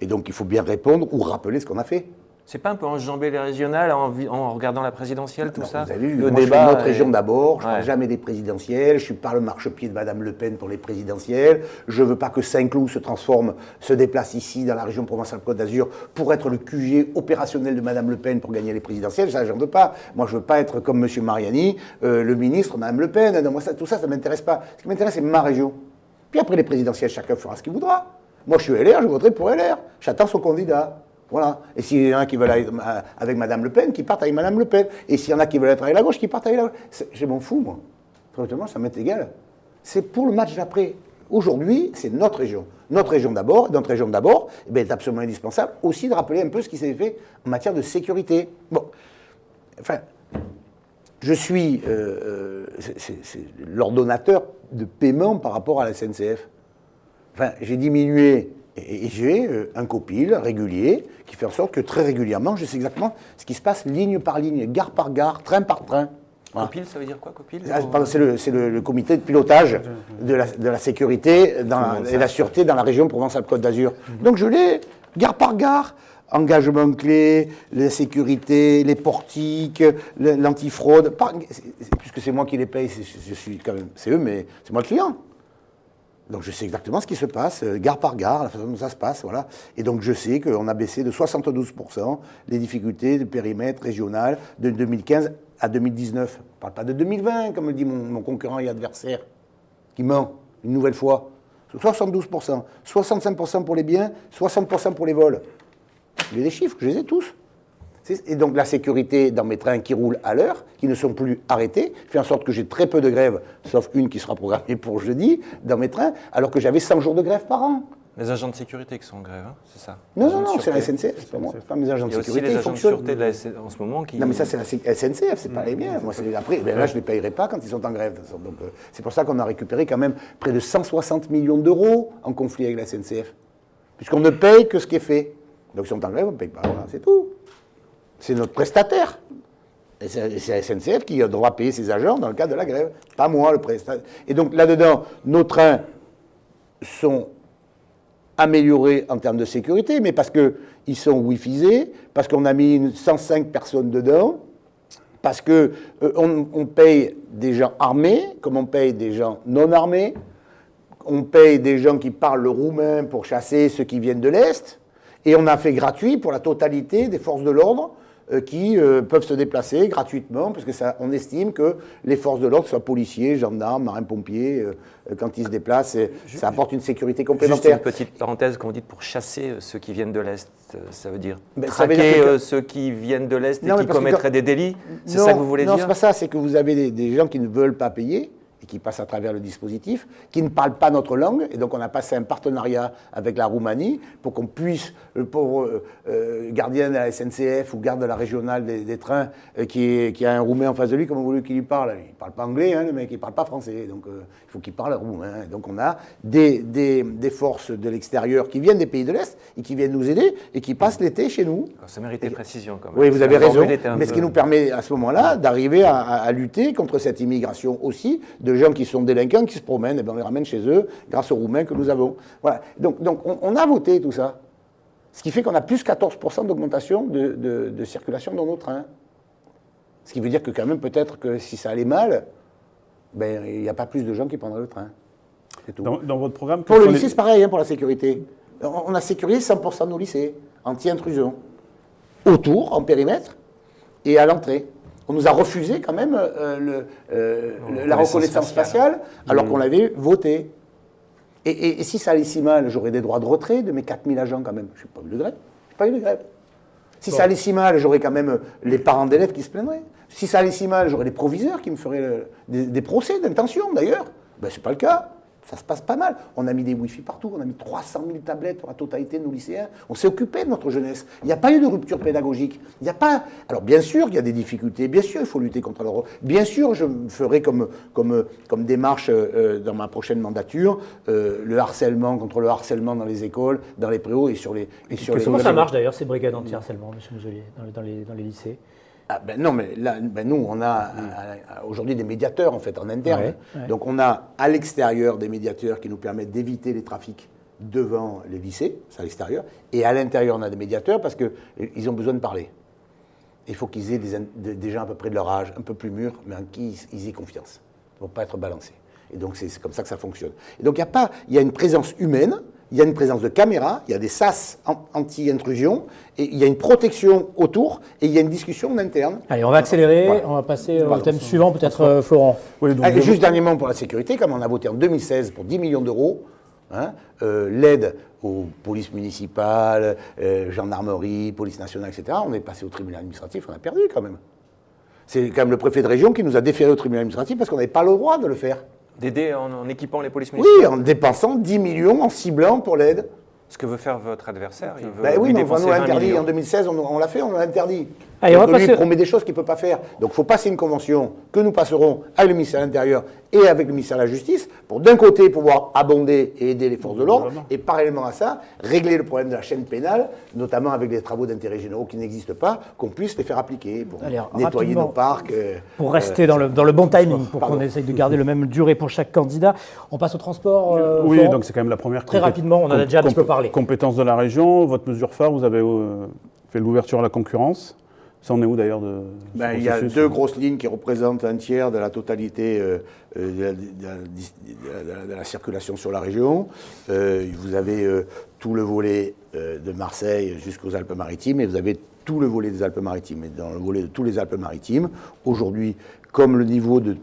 Speaker 2: Et donc il faut bien répondre ou rappeler ce qu'on a fait.
Speaker 3: C'est pas un peu enjamber les régionales en regardant la présidentielle, tout
Speaker 2: Non,
Speaker 3: ça?
Speaker 2: vous avez vu,
Speaker 3: le
Speaker 2: moi
Speaker 3: débat
Speaker 2: je suis notre région d'abord, je ne
Speaker 3: Ouais.
Speaker 2: parle jamais des présidentielles, je ne suis pas le marchepied de Madame Le Pen pour les présidentielles, je ne veux pas que Saint-Cloud se déplace ici dans la région Provence-Alpes-Côte d'Azur pour être le QG opérationnel de Madame Le Pen pour gagner les présidentielles, ça j'en veux pas. Moi je ne veux pas être comme M. Mariani, le ministre, Madame Le Pen, non, moi, tout ça ne m'intéresse pas. Ce qui m'intéresse c'est ma région. Puis après les présidentielles, chacun fera ce qu'il voudra. Moi je suis LR, je voterai pour LR, j'attends son candidat. Voilà. Et s'il y en a qui veulent aller avec Madame Le Pen, qui partent avec Madame Le Pen. Et s'il y en a qui veulent être avec la gauche, qui partent avec la gauche. Je m'en fous, moi. Franchement, ça m'est égal. C'est pour le match d'après. Aujourd'hui, c'est notre région. Notre région d'abord. Notre région d'abord, eh bien, est absolument indispensable aussi de rappeler un peu ce qui s'est fait en matière de sécurité. Bon. Enfin, je suis c'est l'ordonnateur de paiement par rapport à la SNCF. Enfin, j'ai diminué. Et j'ai un copil régulier qui fait en sorte que très régulièrement, je sais exactement ce qui se passe ligne par ligne, gare par gare, train par train. Voilà.
Speaker 3: Copil, ça veut dire quoi, Copil?
Speaker 2: C'est le comité de pilotage de la sécurité et la sûreté dans la région Provence-Alpes-Côte d'Azur. Donc je l'ai, gare par gare, engagement clé, la sécurité, les portiques, l'antifraude. Puisque c'est moi qui les paye, c'est eux, mais c'est moi le client. Donc je sais exactement ce qui se passe, gare par gare, la façon dont ça se passe, voilà. Et donc je sais qu'on a baissé de 72% les difficultés de périmètre régional de 2015 à 2019. On ne parle pas de 2020, comme le dit mon concurrent et adversaire, qui ment une nouvelle fois. 72%, 65% pour les biens, 60% pour les vols. J'ai des chiffres, je les ai tous. Et donc la sécurité dans mes trains qui roulent à l'heure, qui ne sont plus arrêtés, fait en sorte que j'ai très peu de grèves, sauf une qui sera programmée pour jeudi, dans mes trains, alors que j'avais 100 jours de grève par an.
Speaker 3: Les agents de sécurité qui sont en grève, hein, c'est ça?
Speaker 2: Non, c'est la SNCF, c'est pas moi. C'est pas mes agents de sécurité.
Speaker 3: Il y a aussi les agents de sûreté de la SNCF en ce moment qui...
Speaker 2: Non, mais ça, c'est la SNCF, c'est pas les miens. Moi, après, là, je ne les payerai pas quand ils sont en grève. Donc, c'est pour ça qu'on a récupéré quand même près de 160 millions d'euros en conflit avec la SNCF. Puisqu'on ne paye que ce qui est fait. Donc, ils sont en grève, on ne paye pas. Voilà, c'est tout. C'est notre prestataire. Et c'est la SNCF qui devra payer ses agents dans le cadre de la grève. Pas moi, le prestataire. Et donc, là-dedans, nos trains sont améliorés en termes de sécurité, mais parce qu'ils sont Wi-Fisés, parce qu'on a mis 105 personnes dedans, parce qu'on paye des gens armés, comme on paye des gens non armés, on paye des gens qui parlent le roumain pour chasser ceux qui viennent de l'Est, et on a fait gratuit pour la totalité des forces de l'ordre qui peuvent se déplacer gratuitement, parce qu'on estime que les forces de l'ordre, que ce soit policiers, gendarmes, marins-pompiers, quand ils se déplacent, ça apporte une sécurité complémentaire.
Speaker 3: Juste une petite parenthèse, quand vous dites pour chasser ceux qui viennent de l'Est, ça veut dire
Speaker 2: ça veut
Speaker 3: traquer
Speaker 2: dire que...
Speaker 3: ceux qui viennent de l'Est et
Speaker 2: Non,
Speaker 3: qui commettraient des délits? C'est ça que vous voulez dire?
Speaker 2: Non, c'est pas ça, c'est que vous avez des gens qui ne veulent pas payer, et qui passent à travers le dispositif, qui ne parlent pas notre langue, et donc on a passé un partenariat avec la Roumanie pour qu'on puisse, le pauvre gardien de la SNCF ou garde de la régionale des trains, qui a un Roumain en face de lui, comment vous voulez qu'il lui parle? Il ne parle pas anglais, hein, le mec, il ne parle pas français, donc il faut qu'il parle roumain. Donc on a des forces de l'extérieur qui viennent des pays de l'Est, et qui viennent nous aider, et qui passent l'été chez nous.
Speaker 3: Ça méritait précision quand même.
Speaker 2: Oui, vous avez
Speaker 3: La
Speaker 2: raison,
Speaker 3: formule était un
Speaker 2: mais ce
Speaker 3: peu-
Speaker 2: qui nous permet à ce moment-là d'arriver à lutter contre cette immigration aussi, de gens qui sont délinquants, qui se promènent, et bien on les ramène chez eux grâce aux Roumains que nous avons. Voilà. Donc on a voté tout ça. Ce qui fait qu'on a plus 14% d'augmentation de circulation dans nos trains. Ce qui veut dire que quand même peut-être que si ça allait mal, ben, il n'y a pas plus de gens qui prendraient le train. C'est tout.
Speaker 4: Dans votre programme,
Speaker 2: Pour
Speaker 4: quels
Speaker 2: le
Speaker 4: sont
Speaker 2: lycée, c'est pareil, hein, pour la sécurité. On a sécurisé 100% de nos lycées, anti-intrusion. Autour, en périmètre, et à l'entrée. On nous a refusé quand même la reconnaissance faciale, alors qu'on l'avait voté. Et si ça allait si mal, j'aurais des droits de retrait de mes 4000 agents quand même. Je n'ai pas eu de grève. J'ai pas eu de grève. Si ça allait si mal, j'aurais quand même les parents d'élèves qui se plaindraient. Si ça allait si mal, j'aurais des proviseurs qui me feraient des procès d'intention d'ailleurs. Ben, ce n'est pas le cas. Ça se passe pas mal. On a mis des Wi-Fi partout, on a mis 300 000 tablettes pour la totalité de nos lycéens. On s'est occupé de notre jeunesse. Il n'y a pas eu de rupture pédagogique. Il n'y a pas... Alors bien sûr, il y a des difficultés. Bien sûr, il faut lutter contre l'euro. Bien sûr, je ferai comme démarche dans ma prochaine mandature, le harcèlement, contre le harcèlement dans les écoles, dans les préaux et sur les...
Speaker 1: Comment ça marche d'ailleurs, ces brigades anti-harcèlement, M. Muselier, dans les lycées?
Speaker 2: Ah ben non, mais là, nous, on a aujourd'hui des médiateurs en fait en interne.
Speaker 1: Ouais.
Speaker 2: Donc on a à l'extérieur des médiateurs qui nous permettent d'éviter les trafics devant les lycées, c'est à l'extérieur, et à l'intérieur on a des médiateurs parce qu'ils ont besoin de parler. Il faut qu'ils aient des gens à peu près de leur âge, un peu plus mûrs, mais en qui ils aient confiance, pour ne pas être balancés. Et donc c'est comme ça que ça fonctionne. Et donc il y a une présence humaine. Il y a une présence de caméras, il y a des sas anti-intrusion, et il y a une protection autour, et il y a une discussion en interne.
Speaker 1: Allez, on va accélérer,
Speaker 2: Voilà.
Speaker 1: on va passer au thème suivant, peut-être Florent.
Speaker 4: Oui, donc,
Speaker 2: Allez, juste dernièrement pour la sécurité, comme on a voté en 2016 pour 10 millions d'euros, l'aide aux polices municipales, gendarmerie, police nationale, etc., on est passé au tribunal administratif, on a perdu quand même. C'est quand même le préfet de région qui nous a déféré au tribunal administratif parce qu'on n'avait pas le droit de le faire.
Speaker 3: D'aider en équipant les polices municipales.
Speaker 2: Oui, en dépensant 10 millions, en ciblant pour l'aide.
Speaker 3: Ce que veut faire votre adversaire, il veut
Speaker 2: Ben oui,
Speaker 3: lui
Speaker 2: mais on
Speaker 3: dépenser
Speaker 2: nous l'a
Speaker 3: 20
Speaker 2: interdit.
Speaker 3: millions.
Speaker 2: En 2016, on l'a fait, on l'a interdit.
Speaker 1: Allez, on va
Speaker 2: Donc, lui,
Speaker 1: passer-
Speaker 2: il promet des choses qu'il ne peut pas faire. Donc il faut passer une convention que nous passerons avec le ministère de l'Intérieur et avec le ministère de la Justice pour d'un côté pouvoir abonder et aider les forces de l'ordre et parallèlement à ça, régler le problème de la chaîne pénale, notamment avec les travaux d'intérêt généraux qui n'existent pas, qu'on puisse les faire appliquer pour
Speaker 1: Allez,
Speaker 2: nettoyer
Speaker 1: rapidement,
Speaker 2: nos parcs.
Speaker 1: Pour rester dans le bon timing, pour
Speaker 2: Pardon.
Speaker 1: qu'on essaye de garder le même durée pour chaque candidat. On passe au transport.
Speaker 4: oui,
Speaker 1: Florent.
Speaker 4: donc c'est quand même la première.
Speaker 1: Très rapidement, on en a déjà un petit peu parlé.
Speaker 4: Compétence de la région, votre mesure phare, vous avez fait l'ouverture à la concurrence. Ça, on est où d'ailleurs de ce
Speaker 2: Il y a
Speaker 4: processus
Speaker 2: deux grosses lignes qui représentent un tiers de la totalité de la circulation sur la région. Vous avez tout le volet de Marseille jusqu'aux Alpes-Maritimes et vous avez tout le volet des Alpes-Maritimes. Et dans le volet de tous les Alpes-Maritimes, aujourd'hui, comme le niveau de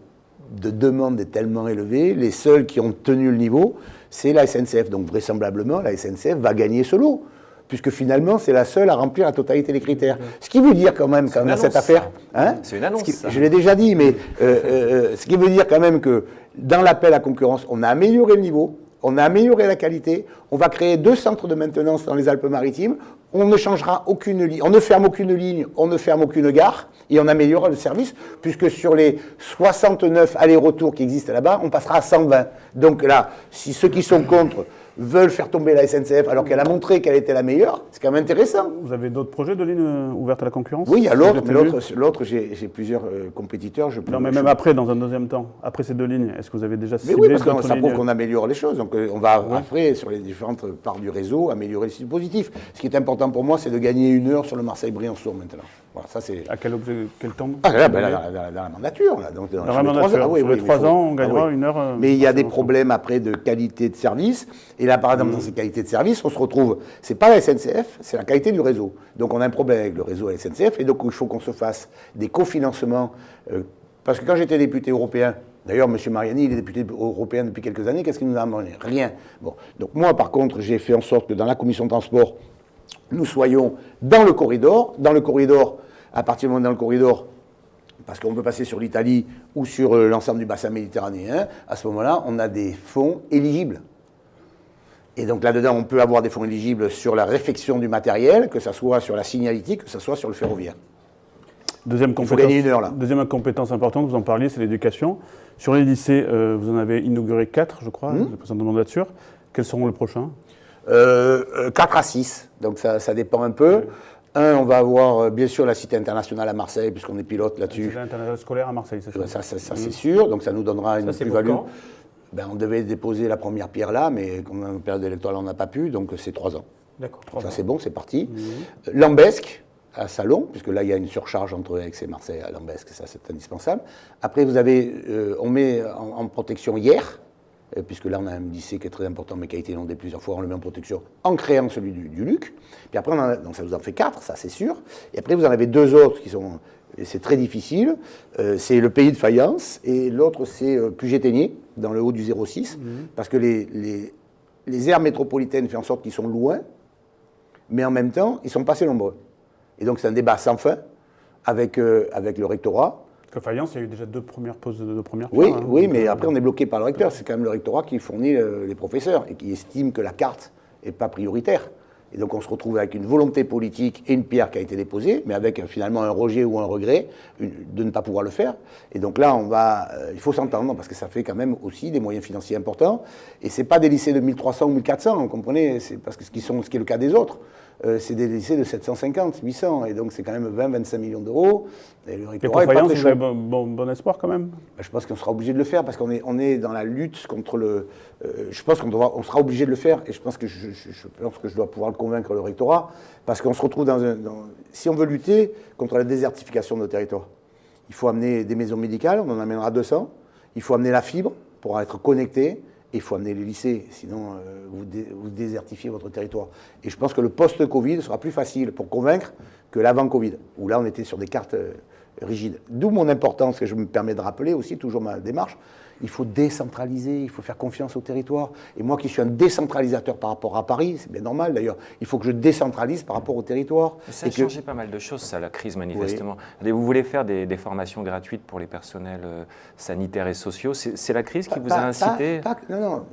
Speaker 2: demande est tellement élevé, les seuls qui ont tenu le niveau, c'est la SNCF. Donc vraisemblablement, la SNCF va gagner ce lot, puisque finalement, c'est la seule à remplir la totalité des critères. Ce qui veut dire quand même, quand même, cette affaire... Hein,
Speaker 3: C'est une annonce, ça.
Speaker 2: je l'ai déjà dit, mais ce qui veut dire quand même que dans l'appel à concurrence, on a amélioré le niveau, on a amélioré la qualité, on va créer 2 centres de maintenance dans les Alpes-Maritimes, on ne changera aucune ligne, on ne ferme aucune ligne, on ne ferme aucune gare, et on améliorera le service, puisque sur les 69 allers-retours qui existent là-bas, on passera à 120. Donc là, si ceux qui sont contre veulent faire tomber la SNCF alors qu'elle a montré qu'elle était la meilleure, c'est quand même intéressant.
Speaker 4: Vous avez d'autres projets de lignes ouvertes à la concurrence?
Speaker 2: Oui, il y a l'autre,
Speaker 4: Vous
Speaker 2: mais
Speaker 4: êtes élu
Speaker 2: l'autre, j'ai plusieurs compétiteurs.
Speaker 4: Non, mais même après, dans un deuxième temps, après ces 2 lignes, est-ce que vous avez déjà
Speaker 2: Mais
Speaker 4: ciblé
Speaker 2: oui, parce que
Speaker 4: d'autres
Speaker 2: ça prouve
Speaker 4: lignes?
Speaker 2: qu'on améliore les choses. Donc on va après, sur les différentes parts du réseau, améliorer le dispositif. Ce qui est important pour moi, c'est de gagner 1 heure sur le Marseille-Briançon maintenant. Voilà, ça c'est...
Speaker 4: À quel objet, quel temps?
Speaker 2: Ah, là, dans la mandature. Là, donc,
Speaker 4: Dans la mandature, sur les 3 ans, on gagnera 1 heure.
Speaker 2: Mais il y a des problèmes après de qualité de service. Et là, par exemple, dans ces qualités de service, on se retrouve, c'est pas la SNCF, c'est la qualité du réseau. Donc on a un problème avec le réseau à la SNCF. Et donc il faut qu'on se fasse des cofinancements. Parce que quand j'étais député européen, d'ailleurs, M. Mariani, il est député européen depuis quelques années, qu'est-ce qu'il nous a amené? Rien. Bon. Donc moi, par contre, j'ai fait en sorte que dans la commission de transport, nous soyons dans le corridor. Dans le corridor, à partir du moment dans le corridor, parce qu'on peut passer sur l'Italie ou sur l'ensemble du bassin méditerranéen, à ce moment-là, on a des fonds éligibles. Et donc là-dedans, on peut avoir des fonds éligibles sur la réfection du matériel, que ce soit sur la signalétique, que ce soit sur le ferroviaire.
Speaker 4: Deuxième
Speaker 2: Il faut
Speaker 4: compétence,
Speaker 2: gagner 1 heure, là.
Speaker 4: Deuxième compétence importante, vous en parliez, c'est l'éducation. Sur les lycées, vous en avez inauguré 4, je crois, de précédente mandature. Quels seront les prochains?
Speaker 2: 4 à 6, donc ça dépend un peu. On va avoir bien sûr la Cité internationale à Marseille, puisqu'on est pilote là-dessus.
Speaker 4: C'est l'international scolaire à Marseille, c'est ça?
Speaker 2: Ça c'est sûr, donc ça nous donnera une
Speaker 1: c'est
Speaker 2: plus-value.
Speaker 1: pour quand
Speaker 2: On devait déposer la première pierre là, mais comme en période électorale on n'a pas pu, donc c'est 3 ans.
Speaker 1: D'accord.
Speaker 2: Ça c'est bon, c'est parti. Lambesc, à Salon, puisque là il y a une surcharge entre Aix et Marseille à Lambesc, ça c'est indispensable. Après vous avez, on met en protection hier, puisque là on a un lycée qui est très important, mais qui a été inondé plusieurs fois, on le met en protection en créant celui du Luc. Puis après, donc ça vous en fait 4, ça c'est sûr. Et après vous en avez 2 autres qui sont, et c'est très difficile, c'est le Pays de Fayence, et l'autre c'est Puget-Théniers, dans le haut du 06, parce que les aires métropolitaines font en sorte qu'ils sont loin, mais en même temps, ils ne sont pas assez nombreux. Et donc c'est un débat sans fin avec le rectorat
Speaker 4: Que Fayence, il y a eu déjà deux premières pauses de première
Speaker 2: Oui,
Speaker 4: pierre, hein.
Speaker 2: oui,
Speaker 4: Donc,
Speaker 2: mais après on est bloqué par le recteur. C'est quand même le rectorat qui fournit les professeurs et qui estime que la carte n'est pas prioritaire. Et donc on se retrouve avec une volonté politique et une pierre qui a été déposée, mais avec finalement un rejet ou un regret de ne pas pouvoir le faire. Et donc là, il faut s'entendre parce que ça fait quand même aussi des moyens financiers importants. Et c'est pas des lycées de 1300 ou 1400, vous comprenez, c'est parce que ce qui est le cas des autres. C'est des lycées de 750, 800, et donc c'est quand même 20-25 millions d'euros. Et le
Speaker 4: Et
Speaker 2: rectorat
Speaker 4: pour
Speaker 2: est pas
Speaker 4: Fayence,
Speaker 2: très
Speaker 4: vous avez
Speaker 2: chaud.
Speaker 4: bon espoir quand même.
Speaker 2: Je pense qu'on sera obligé de le faire parce qu'on est dans la lutte contre le. Je pense on sera obligé de le faire et je pense que je dois pouvoir le convaincre le rectorat parce qu'on se retrouve si on veut lutter contre la désertification de nos territoires, il faut amener des maisons médicales, on en amènera 200. Il faut amener la fibre pour être connecté. Et il faut amener les lycées, sinon vous désertifiez votre territoire. Et je pense que le post-Covid sera plus facile pour convaincre que l'avant-Covid, où là on était sur des cartes rigides. D'où mon importance, que je me permets de rappeler aussi, toujours ma démarche, il faut décentraliser, il faut faire confiance au territoire. Et moi qui suis un décentralisateur par rapport à Paris, c'est bien normal d'ailleurs, il faut que je décentralise par rapport au territoire.
Speaker 3: Ça a changé pas mal de choses, ça, la crise, manifestement. Oui. Vous voulez faire des formations gratuites pour les personnels sanitaires et sociaux. C'est la crise qui vous a incité
Speaker 2: Non,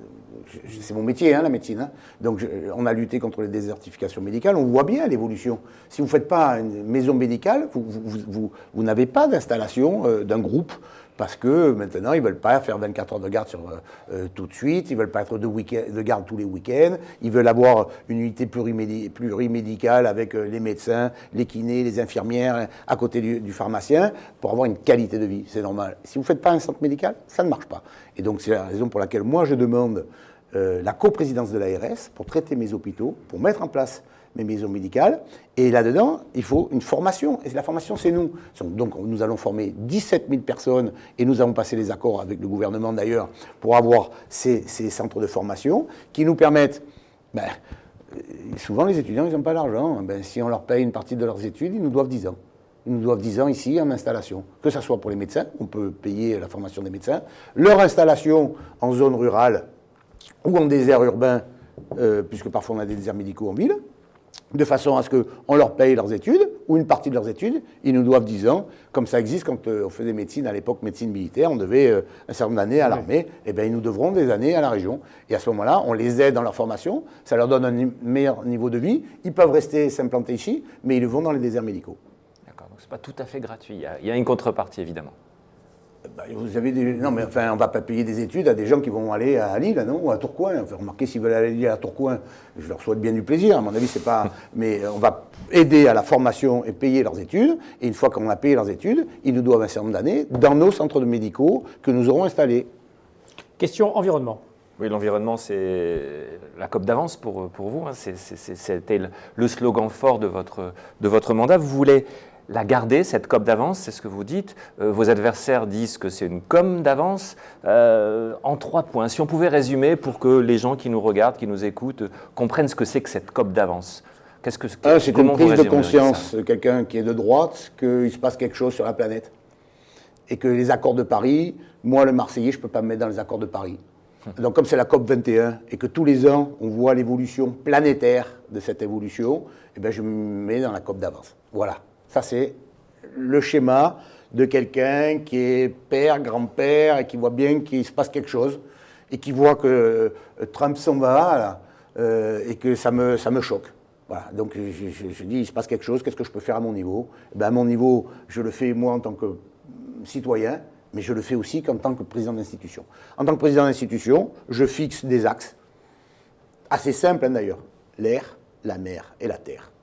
Speaker 2: c'est mon métier, la médecine. Hein. Donc on a lutté contre les désertifications médicales, on voit bien l'évolution. Si vous ne faites pas une maison médicale, vous n'avez pas d'installation d'un groupe. Parce que maintenant, ils ne veulent pas faire 24 heures de garde tout de suite, ils ne veulent pas être de garde tous les week-ends, ils veulent avoir une unité plurimédicale avec les médecins, les kinés, les infirmières, à côté du pharmacien, pour avoir une qualité de vie, c'est normal. Si vous ne faites pas un centre médical, ça ne marche pas. Et donc c'est la raison pour laquelle moi je demande la coprésidence de l'ARS pour traiter mes hôpitaux, pour mettre en place mes maisons médicales. Et là-dedans, il faut une formation. Et la formation, c'est nous. Donc, nous allons former 17 000 personnes et nous allons passer les accords avec le gouvernement, d'ailleurs, pour avoir ces centres de formation qui nous permettent... souvent, les étudiants, ils n'ont pas l'argent. Si on leur paye une partie de leurs études, ils nous doivent 10 ans. Ils nous doivent 10 ans ici en installation. Que ce soit pour les médecins, on peut payer la formation des médecins. Leur installation en zone rurale ou en désert urbain, puisque parfois on a des déserts médicaux en ville, de façon à ce qu'on leur paye leurs études, ou une partie de leurs études, ils nous doivent 10 ans, comme ça existe quand on faisait médecine, à l'époque médecine militaire, on devait un certain nombre d'années à l'armée, et bien ils nous devront des années à la région. Et à ce moment-là, on les aide dans leur formation, ça leur donne un meilleur niveau de vie, ils peuvent rester s'implanter ici, mais ils vont dans les déserts médicaux.
Speaker 3: D'accord, donc c'est pas tout à fait gratuit, il y a une contrepartie évidemment.
Speaker 2: Vous avez non, mais enfin, on ne va pas payer des études à des gens qui vont aller à Lille, non, ou à Tourcoing. Enfin, remarquez, s'ils veulent aller à Tourcoing, je leur souhaite bien du plaisir. À mon avis, c'est pas. Mais on va aider à la formation et payer leurs études. Et une fois qu'on a payé leurs études, ils nous doivent un certain nombre d'années dans nos centres de médicaux que nous aurons installés.
Speaker 1: Question environnement.
Speaker 3: Oui, l'environnement, c'est la COP d'avance pour vous. Hein. C'était le slogan fort de votre mandat. Vous voulez la garder, cette COP d'avance, c'est ce que vous dites. Vos adversaires disent que c'est une com d'avance. En 3 points, si on pouvait résumer pour que les gens qui nous regardent, qui nous écoutent, comprennent ce que c'est que cette COP d'avance.
Speaker 2: C'est une prise de conscience de quelqu'un qui est de droite qu'il se passe quelque chose sur la planète. Et que les accords de Paris, moi le Marseillais, je ne peux pas me mettre dans les accords de Paris. Donc comme c'est la COP 21 et que tous les ans on voit l'évolution planétaire de cette évolution, eh bien, je me mets dans la COP d'avance. Voilà. Ça, c'est le schéma de quelqu'un qui est père, grand-père, et qui voit bien qu'il se passe quelque chose, et qui voit que Trump s'en va, là, et que ça me choque. Voilà. Donc, je dis, il se passe quelque chose, qu'est-ce que je peux faire à mon niveau ? À mon niveau, je le fais moi en tant que citoyen, mais je le fais aussi qu'en tant que président d'institution. En tant que président d'institution, je fixe des axes, assez simples d'ailleurs, l'air, la mer et la terre,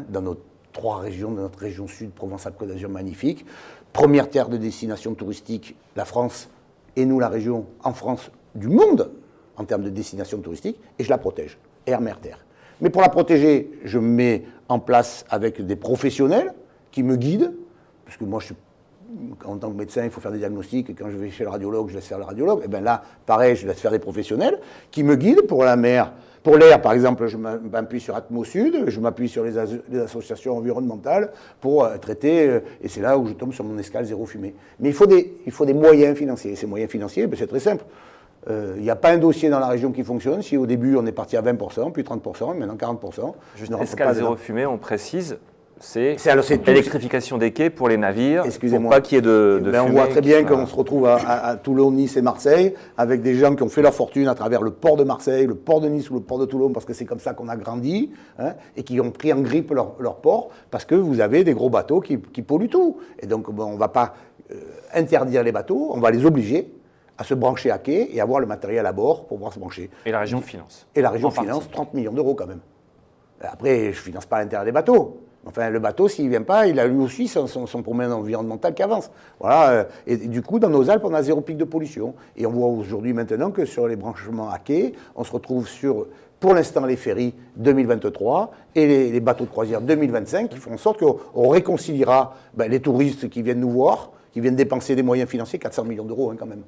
Speaker 2: dans notre 3 régions de notre région sud, Provence-Alpes-Côte d'Azur magnifique. Première terre de destination touristique, la France, et nous la région en France du monde en termes de destination touristique, et je la protège, air, mer, terre. Mais pour la protéger, je me mets en place avec des professionnels qui me guident, parce que moi en tant que médecin, il faut faire des diagnostics, et quand je vais chez le radiologue, je laisse faire le radiologue. Et bien là, pareil, je laisse faire des professionnels qui me guident pour la mer. Pour l'air, par exemple, je m'appuie sur Atmo Sud, je m'appuie sur les associations environnementales pour traiter, et c'est là où je tombe sur mon escale zéro fumée. Mais il faut des moyens financiers. Ces moyens financiers, c'est très simple. Il n'y a pas un dossier dans la région qui fonctionne. Si au début, on est parti à 20%, puis 30%, maintenant 40%.
Speaker 3: Juste escale zéro fumée, on précise. c'est
Speaker 2: tout.
Speaker 3: l'électrification des quais pour les navires,
Speaker 2: Excusez-moi.
Speaker 3: pour pas qu'il y ait de
Speaker 2: Ben, on
Speaker 3: fumée
Speaker 2: voit très
Speaker 3: qui
Speaker 2: bien
Speaker 3: soit-
Speaker 2: qu'on se retrouve à Toulon, Nice et Marseille, avec des gens qui ont fait leur fortune à travers le port de Marseille, le port de Nice ou le port de Toulon, parce que c'est comme ça qu'on a grandi, hein, et qui ont pris en grippe leur port, parce que vous avez des gros bateaux qui polluent tout. Et donc, bon, on ne va pas interdire les bateaux, on va les obliger à se brancher à quai et avoir le matériel à bord pour pouvoir se brancher.
Speaker 3: Et la région finance.
Speaker 2: Et la région
Speaker 3: En partie.
Speaker 2: finance 30 millions d'euros quand même. Après, je ne finance pas l'intérieur des bateaux. Enfin, le bateau, s'il ne vient pas, il a lui aussi son problème environnemental qui avance. Voilà. Et du coup, dans nos Alpes, on a 0 pic de pollution. Et on voit aujourd'hui maintenant que sur les branchements à quai, on se retrouve sur, pour l'instant, les ferries 2023 et les bateaux de croisière 2025, qui font en sorte qu'on réconciliera les touristes qui viennent nous voir, qui viennent dépenser des moyens financiers, 400 millions d'euros hein, quand même.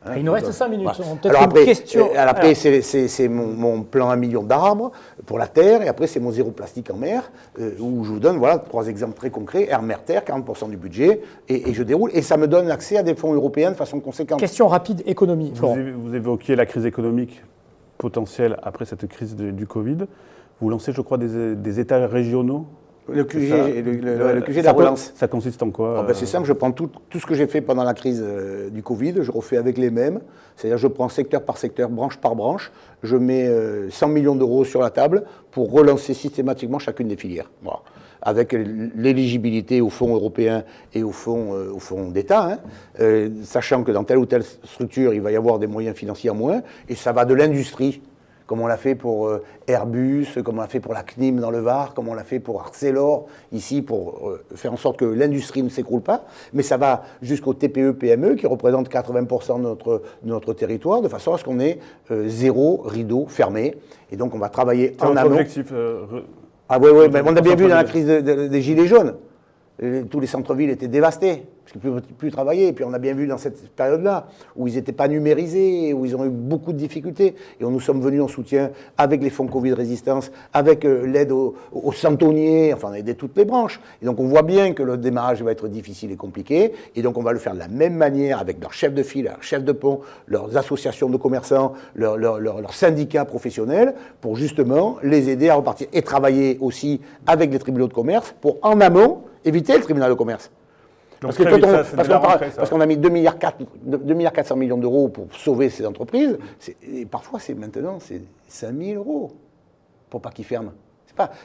Speaker 2: Hein,
Speaker 1: Il nous reste 5 minutes.
Speaker 2: voilà.
Speaker 1: On a peut-être
Speaker 2: Alors
Speaker 1: une
Speaker 2: après,
Speaker 1: question.
Speaker 2: après c'est mon plan 1 million d'arbres pour la terre, et après c'est mon zéro plastique en mer, où je vous donne 3 exemples très concrets. Air-Mer Terre, 40% du budget, et je déroule. Et ça me donne accès à des fonds européens de façon conséquente.
Speaker 1: Question rapide, économie. Florent.
Speaker 4: Vous évoquiez la crise économique potentielle après cette crise du Covid. Vous lancez, je crois, des États régionaux.
Speaker 2: Le QG,
Speaker 4: C'est ça.
Speaker 2: le QG de la relance.
Speaker 4: Ça consiste en quoi
Speaker 2: C'est simple, je prends tout ce que j'ai fait pendant la crise du Covid, je refais avec les mêmes. C'est-à-dire je prends secteur par secteur, branche par branche, je mets 100 millions d'euros sur la table pour relancer systématiquement chacune des filières. Voilà. Avec l'éligibilité aux fonds européens et aux fonds d'État, hein, sachant que dans telle ou telle structure, il va y avoir des moyens financiers en moins, et ça va de l'industrie, comme on l'a fait pour Airbus, comme on l'a fait pour la CNIM dans le Var, comme on l'a fait pour Arcelor, ici, pour faire en sorte que l'industrie ne s'écroule pas. Mais ça va jusqu'au TPE-PME, qui représente 80% de notre territoire, de façon à ce qu'on ait 0 rideau fermé. Et donc, on va travailler
Speaker 4: C'est
Speaker 2: en
Speaker 4: votre
Speaker 2: amont.
Speaker 4: objectif
Speaker 2: Ah oui, mais on a bien vu dans la crise des Gilets jaunes. Tous les centres-villes étaient dévastés, parce qu'ils ne pouvaient plus travailler. Et puis on a bien vu dans cette période-là, où ils n'étaient pas numérisés, où ils ont eu beaucoup de difficultés. Et nous sommes venus en soutien avec les fonds Covid Résistance, avec l'aide aux centonniers, enfin on a aidé toutes les branches. Et donc on voit bien que le démarrage va être difficile et compliqué. Et donc on va le faire de la même manière avec leurs chefs de file, leurs chefs de pont, leurs associations de commerçants, leurs syndicats professionnels, pour justement les aider à repartir. Et travailler aussi avec les tribunaux de commerce pour en amont éviter le tribunal de commerce.
Speaker 4: Donc,
Speaker 2: Parce qu'on a mis 2,4 milliards d'euros pour sauver ces entreprises, et parfois maintenant c'est 5 000 euros pour pas qu'ils ferment.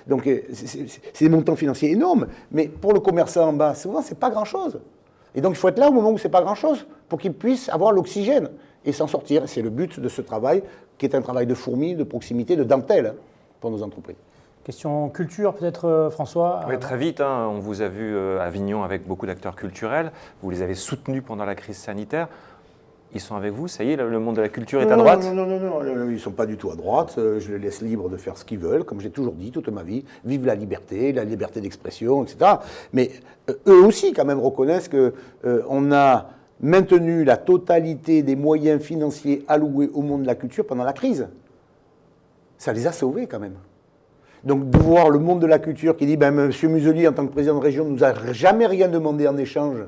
Speaker 2: Donc c'est des montants financiers énormes, mais pour le commerçant en bas, souvent c'est pas grand-chose. Et donc il faut être là au moment où c'est pas grand-chose pour qu'ils puissent avoir l'oxygène et s'en sortir. C'est le but de ce travail, qui est un travail de fourmi, de proximité, de dentelle pour nos entreprises.
Speaker 1: Question culture, peut-être, François.
Speaker 3: Oui, très vite, hein, on vous a vu à Avignon avec beaucoup d'acteurs culturels, vous les avez soutenus pendant la crise sanitaire. Ils sont avec vous, ça y est, le monde de la culture est à droite?
Speaker 2: Non, ils ne sont pas du tout à droite. Je les laisse libres de faire ce qu'ils veulent, comme j'ai toujours dit toute ma vie. Vive la liberté d'expression, etc. Mais eux aussi, quand même, reconnaissent qu'on a maintenu la totalité des moyens financiers alloués au monde de la culture pendant la crise. Ça les a sauvés, quand même. Donc de voir le monde de la culture qui dit M. Museli, en tant que président de région, ne nous a jamais rien demandé en échange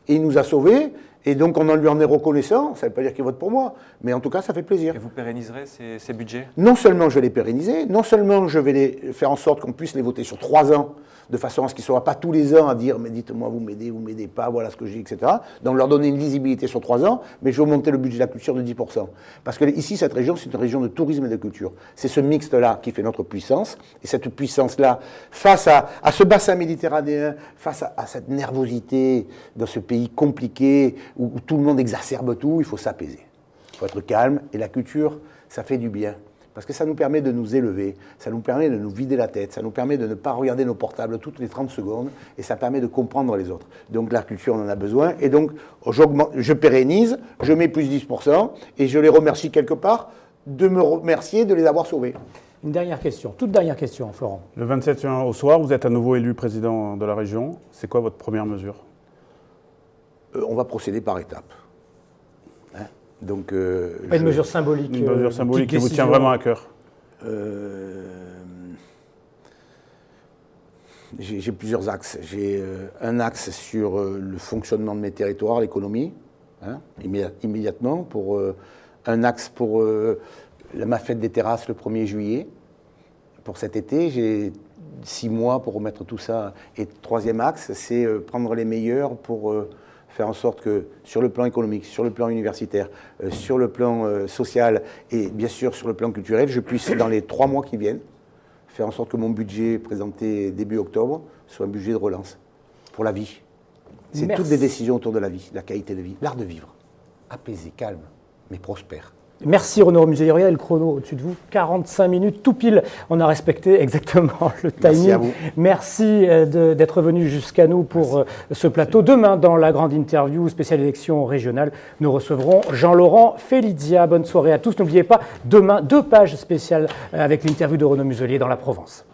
Speaker 2: et il nous a sauvés, et donc on en lui en est reconnaissant. Ça ne veut pas dire qu'il vote pour moi, mais en tout cas ça fait plaisir.
Speaker 3: Et vous pérenniserez ces budgets?
Speaker 2: Non seulement je vais les pérenniser, non seulement je vais les faire en sorte qu'on puisse les voter sur 3 ans, de façon à ce qu'ils ne soient pas tous les ans à dire mais dites-moi vous m'aidez pas, voilà ce que j'ai, etc. Donc leur donner une lisibilité sur 3 ans, mais je vais augmenter le budget de la culture de 10%. Parce que ici, cette région, c'est une région de tourisme et de culture. C'est ce mixte-là qui fait notre puissance, et cette puissance-là, face à ce bassin méditerranéen, face à cette nervosité dans ce pays compliqué, où tout le monde exacerbe tout, il faut s'apaiser. Il faut être calme, et la culture, ça fait du bien. Parce que ça nous permet de nous élever, ça nous permet de nous vider la tête, ça nous permet de ne pas regarder nos portables toutes les 30 secondes, et ça permet de comprendre les autres. Donc la culture, on en a besoin, et donc je pérennise, je mets plus 10%, et je les remercie quelque part de me remercier de les avoir sauvés.
Speaker 1: Une dernière question, toute dernière question, Florent.
Speaker 4: Le 27 juin au soir, vous êtes à nouveau élu président de la région. C'est quoi votre première mesure?
Speaker 2: On va procéder par étapes. Donc,
Speaker 1: pas une mesure symbolique.
Speaker 4: Une mesure symbolique qui vous tient vraiment à cœur.
Speaker 2: J'ai plusieurs axes. J'ai un axe sur le fonctionnement de mes territoires, l'économie, immédiatement. Un axe pour ma fête des terrasses le 1er juillet. Pour cet été, j'ai 6 mois pour remettre tout ça. Et troisième axe, c'est prendre les meilleurs pour faire en sorte que sur le plan économique, sur le plan universitaire, sur le plan social et bien sûr sur le plan culturel, je puisse dans les 3 mois qui viennent faire en sorte que mon budget présenté début octobre soit un budget de relance pour la vie. C'est toutes des décisions autour de la vie, la qualité de vie, l'art de vivre. Apaisé, calme, mais prospère.
Speaker 1: Merci Renaud Muselier. Regardez le chrono au-dessus de vous, 45 minutes, tout pile. On a respecté exactement le timing.
Speaker 2: Merci à vous.
Speaker 1: Merci d'être venu jusqu'à nous pour ce plateau. Demain, dans la grande interview spéciale élection régionale, nous recevrons Jean-Laurent Félidia. Bonne soirée à tous. N'oubliez pas, demain, 2 pages spéciales avec l'interview de Renaud Muselier dans la Provence.